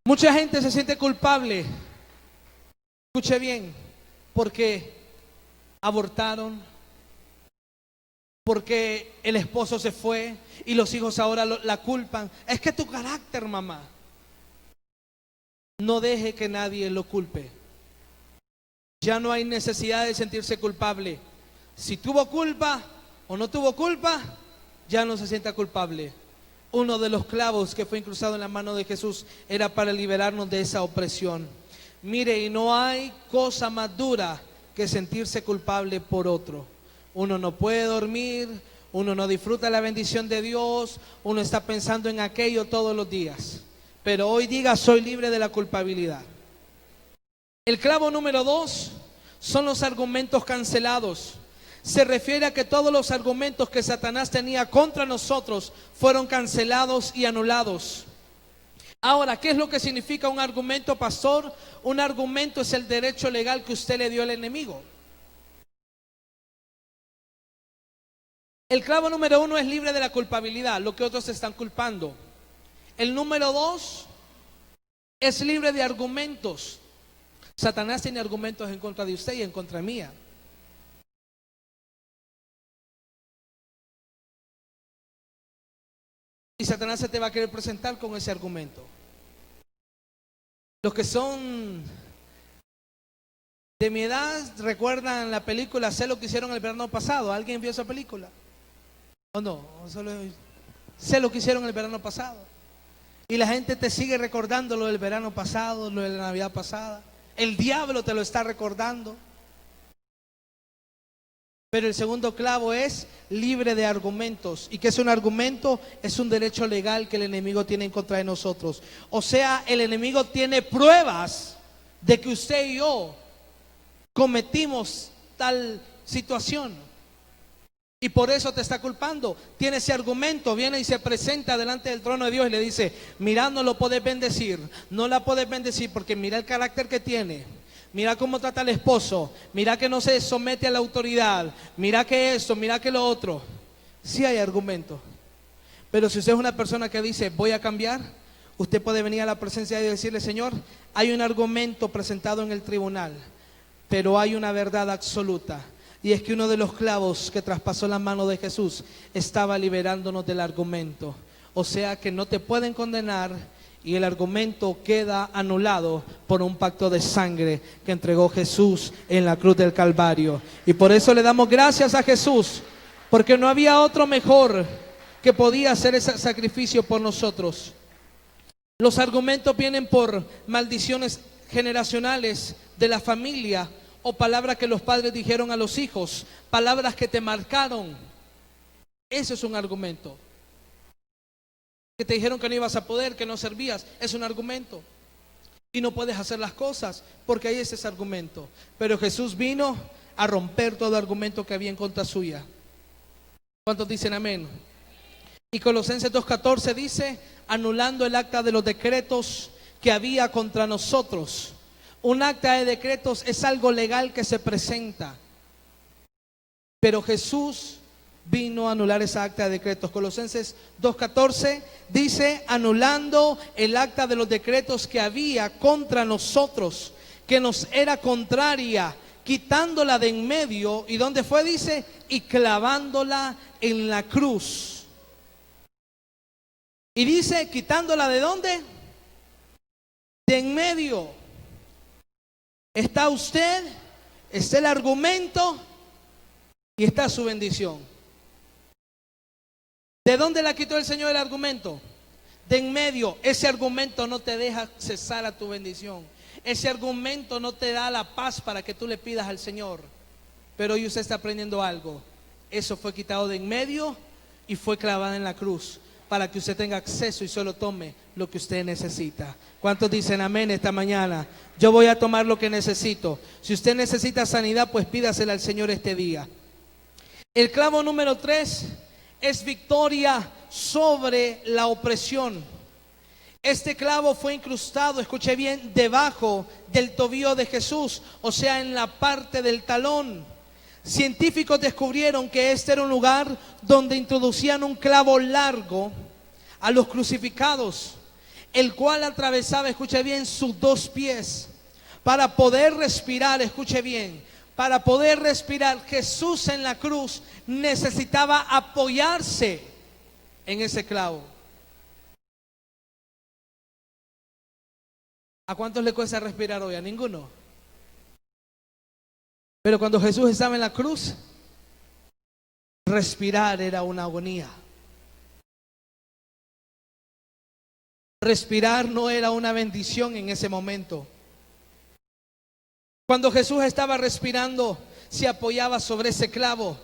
Mucha gente se siente culpable, escuche bien, porque abortaron, porque el esposo se fue y los hijos ahora la culpan. Es que tu carácter, mamá. No deje que nadie lo culpe. Ya no hay necesidad de sentirse culpable. Si tuvo culpa o no tuvo culpa, ya no se sienta culpable. Uno de los clavos que fue incrustado en la mano de Jesús era para liberarnos de esa opresión. Mire, y no hay cosa más dura que sentirse culpable por otro. Uno no puede dormir, uno no disfruta la bendición de Dios, uno está pensando en aquello todos los días. Pero hoy diga: soy libre de la culpabilidad. El clavo número 2 son los argumentos cancelados. Se refiere a que todos los argumentos que Satanás tenía contra nosotros fueron cancelados y anulados. Ahora, ¿qué es lo que significa un argumento, pastor? Un argumento es el derecho legal que usted le dio al enemigo. El clavo número 1 es libre de la culpabilidad, lo que otros están culpando. El número 2 es libre de argumentos. Satanás tiene argumentos en contra de usted y en contra mía. Y Satanás se te va a querer presentar con ese argumento. Los que son de mi edad recuerdan la película Sé lo que hicieron el verano pasado. ¿Alguien vio esa película? ¿O no? Sé lo que hicieron el verano pasado. Y la gente te sigue recordando lo del verano pasado, lo de la Navidad pasada. El diablo te lo está recordando. Pero el segundo clavo es libre de argumentos. ¿Y qué es un argumento? Es un derecho legal que el enemigo tiene en contra de nosotros. O sea, el enemigo tiene pruebas de que usted y yo cometimos tal situación. Y por eso te está culpando. Tiene ese argumento, viene y se presenta delante del trono de Dios y le dice: mira, no lo puedes bendecir, no la puedes bendecir porque mira el carácter que tiene, mira cómo trata al esposo, mira que no se somete a la autoridad, mira que esto, mira que lo otro. Sí hay argumento. Pero si usted es una persona que dice: voy a cambiar, usted puede venir a la presencia de Dios y decirle: Señor, hay un argumento presentado en el tribunal, pero hay una verdad absoluta. Y es que uno de los clavos que traspasó la mano de Jesús estaba liberándonos del argumento. O sea que no te pueden condenar y el argumento queda anulado por un pacto de sangre que entregó Jesús en la cruz del Calvario. Y por eso le damos gracias a Jesús, porque no había otro mejor que podía hacer ese sacrificio por nosotros. Los argumentos vienen por maldiciones generacionales de la familia, o palabras que los padres dijeron a los hijos, palabras que te marcaron. Ese es un argumento. Que te dijeron que no ibas a poder, que no servías, es un argumento. Y no puedes hacer las cosas porque ahí es ese argumento. Pero Jesús vino a romper todo argumento que había en contra suya. ¿Cuántos dicen amén? Y Colosenses 2:14 dice: anulando el acta de los decretos que había contra nosotros. Un acta de decretos es algo legal que se presenta, pero Jesús vino a anular esa acta de decretos. Colosenses 2:14 dice: anulando el acta de los decretos que había contra nosotros, que nos era contraria, quitándola de en medio. ¿Y dónde fue? Dice: y clavándola en la cruz. Y dice: quitándola ¿de dónde? De en medio. Está usted, está el argumento y está su bendición. ¿De dónde la quitó el Señor el argumento? De en medio. Ese argumento no te deja cesar a tu bendición. Ese argumento no te da la paz para que tú le pidas al Señor. Pero hoy usted está aprendiendo algo. Eso fue quitado de en medio y fue clavada en la cruz para que usted tenga acceso y solo tome lo que usted necesita. ¿Cuántos dicen amén esta mañana? Yo voy a tomar lo que necesito. Si usted necesita sanidad, pues pídasela al Señor este día. El clavo número 3 es victoria sobre la opresión. Este clavo fue incrustado, escuche bien, debajo del tobillo de Jesús, o sea, en la parte del talón. Científicos descubrieron que este era un lugar donde introducían un clavo largo a los crucificados, el cual atravesaba, escuche bien, sus 2 pies. Para poder respirar, escuche bien, para poder respirar, Jesús en la cruz necesitaba apoyarse en ese clavo. ¿A cuántos le cuesta respirar hoy? A ninguno. Pero cuando Jesús estaba en la cruz, respirar era una agonía. Respirar no era una bendición en ese momento. Cuando Jesús estaba respirando, se apoyaba sobre ese clavo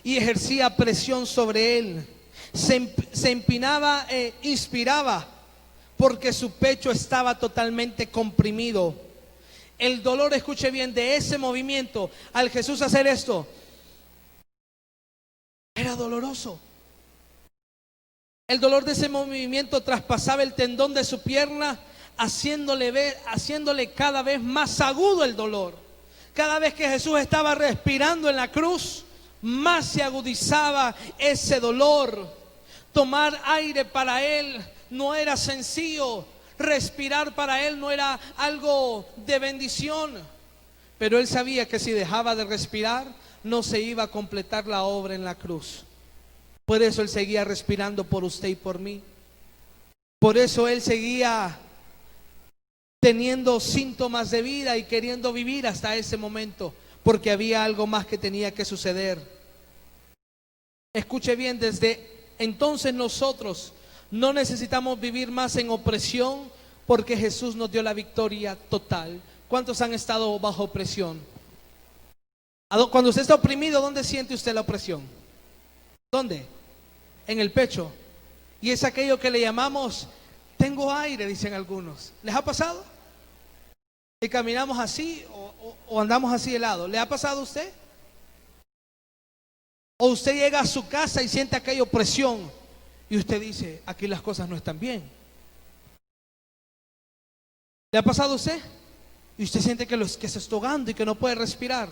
y ejercía presión sobre él. Se empinaba e inspiraba porque su pecho estaba totalmente comprimido. El dolor, escuche bien, de ese movimiento, al Jesús hacer esto, era doloroso. El dolor de ese movimiento traspasaba el tendón de su pierna, haciéndole cada vez más agudo el dolor. Cada vez que Jesús estaba respirando en la cruz, más se agudizaba ese dolor. Tomar aire para él no era sencillo. Respirar para él no era algo de bendición. Pero él sabía que si dejaba de respirar, no se iba a completar la obra en la cruz. Por eso él seguía respirando por usted y por mí. Por eso él seguía teniendo síntomas de vida y queriendo vivir hasta ese momento, porque había algo más que tenía que suceder. Escuche bien, desde entonces nosotros no necesitamos vivir más en opresión, porque Jesús nos dio la victoria total. ¿Cuántos han estado bajo opresión? Cuando usted está oprimido, ¿dónde siente usted la opresión? ¿Dónde? En el pecho. Y es aquello que le llamamos, tengo aire, dicen algunos. ¿Les ha pasado? Y caminamos así o andamos así de lado. ¿Le ha pasado a usted? O usted llega a su casa y siente aquella opresión y usted dice, aquí las cosas no están bien. ¿Le ha pasado a usted? Y usted siente que se está ahogando y que no puede respirar.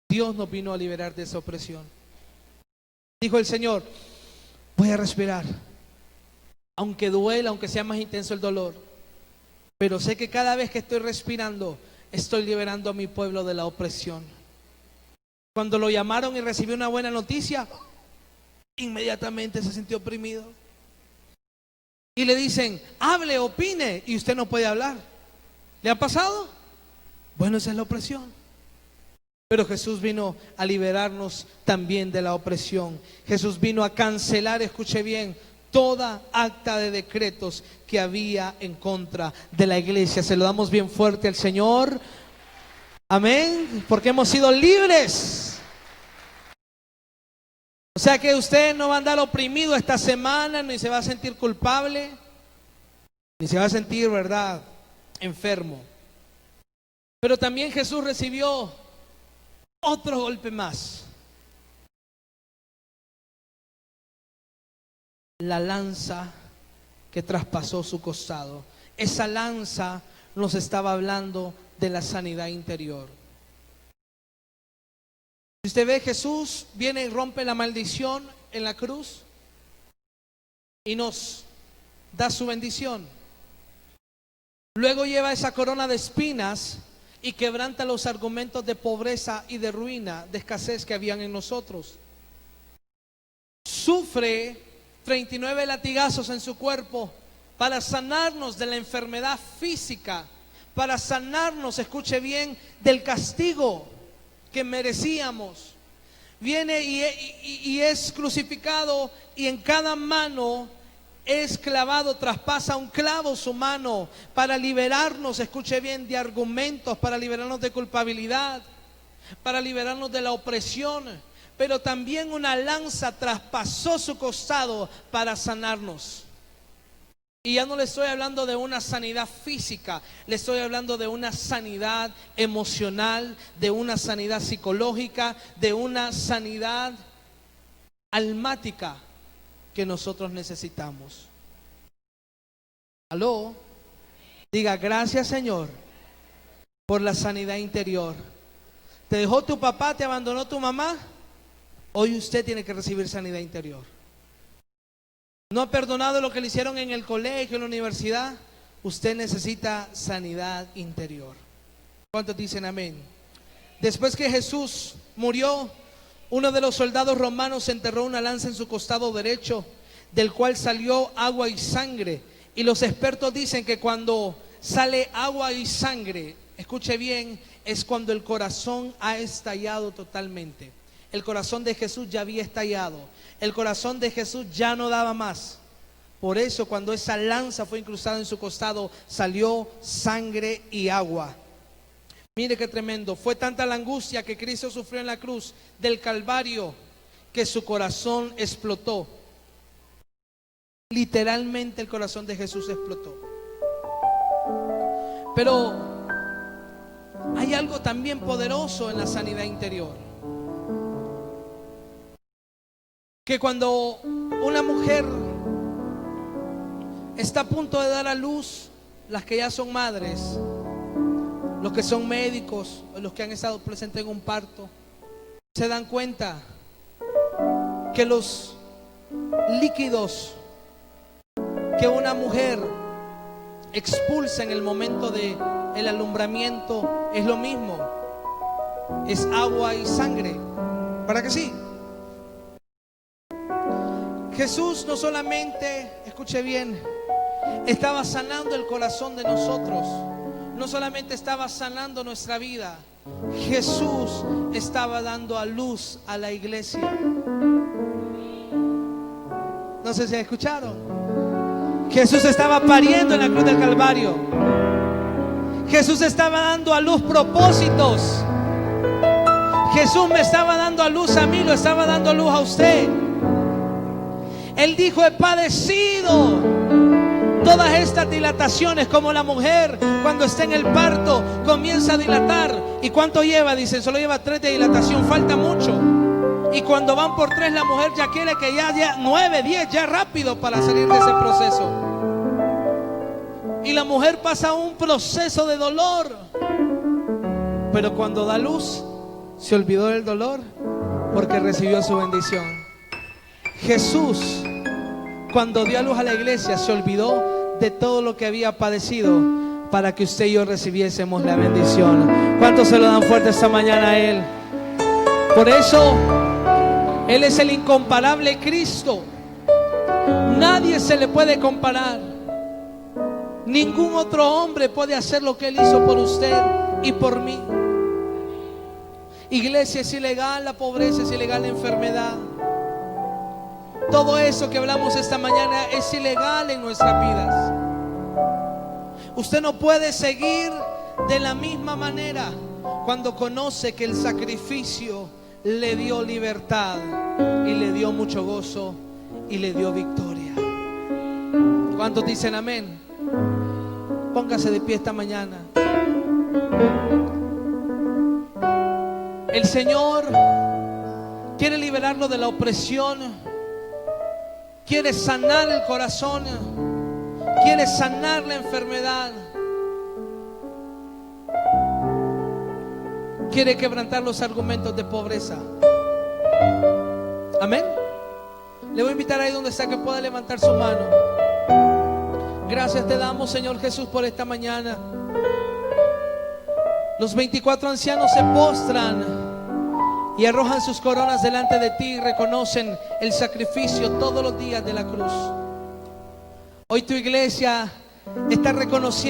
Dios nos vino a liberar de esa opresión. Dijo el Señor, voy a respirar, aunque duela, aunque sea más intenso el dolor, pero sé que cada vez que estoy respirando, estoy liberando a mi pueblo de la opresión. Cuando lo llamaron y recibió una buena noticia, inmediatamente se sintió oprimido. Y le dicen, hable, opine, y usted no puede hablar. ¿Le ha pasado? Bueno, esa es la opresión. Pero Jesús vino a liberarnos también de la opresión. Jesús vino a cancelar, escuche bien, toda acta de decretos que había en contra de la iglesia. Se lo damos bien fuerte al Señor. Amén. Porque hemos sido libres. O sea que usted no va a andar oprimido esta semana, ni se va a sentir culpable, ni se va a sentir, ¿verdad?, enfermo. Pero también Jesús recibió otro golpe más. La lanza que traspasó su costado. Esa lanza nos estaba hablando de la sanidad interior. Si usted ve, Jesús viene y rompe la maldición en la cruz y nos da su bendición. Luego lleva esa corona de espinas y quebranta los argumentos de pobreza y de ruina, de escasez que habían en nosotros. Sufre 39 latigazos en su cuerpo para sanarnos de la enfermedad física, para sanarnos, escuche bien, del castigo que merecíamos. Viene y es crucificado, y en cada mano es clavado, traspasa un clavo su mano para liberarnos, escuche bien, de argumentos, para liberarnos de culpabilidad, para liberarnos de la opresión, pero también una lanza traspasó su costado para sanarnos. Y ya no le estoy hablando de una sanidad física, le estoy hablando de una sanidad emocional, de una sanidad psicológica, de una sanidad almática que nosotros necesitamos. Aló, diga gracias, Señor, por la sanidad interior. Te dejó tu papá, te abandonó tu mamá. Hoy usted tiene que recibir sanidad interior. No ha perdonado lo que le hicieron en el colegio, en la universidad. Usted necesita sanidad interior. ¿Cuántos dicen amén? Después que Jesús murió, uno de los soldados romanos enterró una lanza en su costado derecho, del cual salió agua y sangre. Y los expertos dicen que cuando sale agua y sangre, escuche bien, es cuando el corazón ha estallado totalmente. El corazón de Jesús ya había estallado. El corazón de Jesús ya no daba más. Por eso cuando esa lanza fue incrustada en su costado, salió sangre y agua. Mire qué tremendo. Fue tanta la angustia que Cristo sufrió en la cruz del Calvario que su corazón explotó. Literalmente el corazón de Jesús explotó. Pero hay algo también poderoso en la sanidad interior. Que cuando una mujer está a punto de dar a luz, las que ya son madres, los que son médicos, los que han estado presentes en un parto, se dan cuenta que los líquidos que una mujer expulsa en el momento del alumbramiento es lo mismo, es agua y sangre. ¿Para qué sí? Jesús no solamente, escuche bien, estaba sanando el corazón de nosotros, no solamente estaba sanando nuestra vida, Jesús estaba dando a luz a la iglesia. No sé si escucharon. Jesús estaba pariendo en la cruz del Calvario. Jesús estaba dando a luz propósitos. Jesús me estaba dando a luz a mí, lo estaba dando a luz a usted. Él dijo: he padecido todas estas dilataciones, como la mujer cuando está en el parto comienza a dilatar. ¿Y cuánto lleva? Dicen, solo lleva 3 de dilatación, falta mucho. Y cuando van por 3, la mujer ya quiere que ya 9, 10, ya rápido para salir de ese proceso. Y la mujer pasa un proceso de dolor, pero cuando da luz se olvidó del dolor porque recibió su bendición. Jesús, cuando dio a luz a la iglesia, se olvidó de todo lo que había padecido para que usted y yo recibiésemos la bendición. ¿Cuántos se lo dan fuerte esta mañana a Él? Por eso Él es el incomparable Cristo. Nadie se le puede comparar. Ningún otro hombre puede hacer lo que Él hizo por usted y por mí. Iglesia, es ilegal la pobreza, es ilegal la enfermedad. Todo eso que hablamos esta mañana es ilegal en nuestras vidas. Usted no puede seguir de la misma manera cuando conoce que el sacrificio le dio libertad y le dio mucho gozo y le dio victoria. ¿Cuántos dicen amén? Póngase de pie esta mañana. El Señor quiere liberarlo de la opresión. Quiere sanar el corazón, quiere sanar la enfermedad, quiere quebrantar los argumentos de pobreza. Amén. Le voy a invitar ahí donde está que pueda levantar su mano. Gracias te damos, Señor Jesús, por esta mañana. Los 24 ancianos se postran y arrojan sus coronas delante de ti y reconocen el sacrificio todos los días de la cruz. Hoy tu iglesia está reconociendo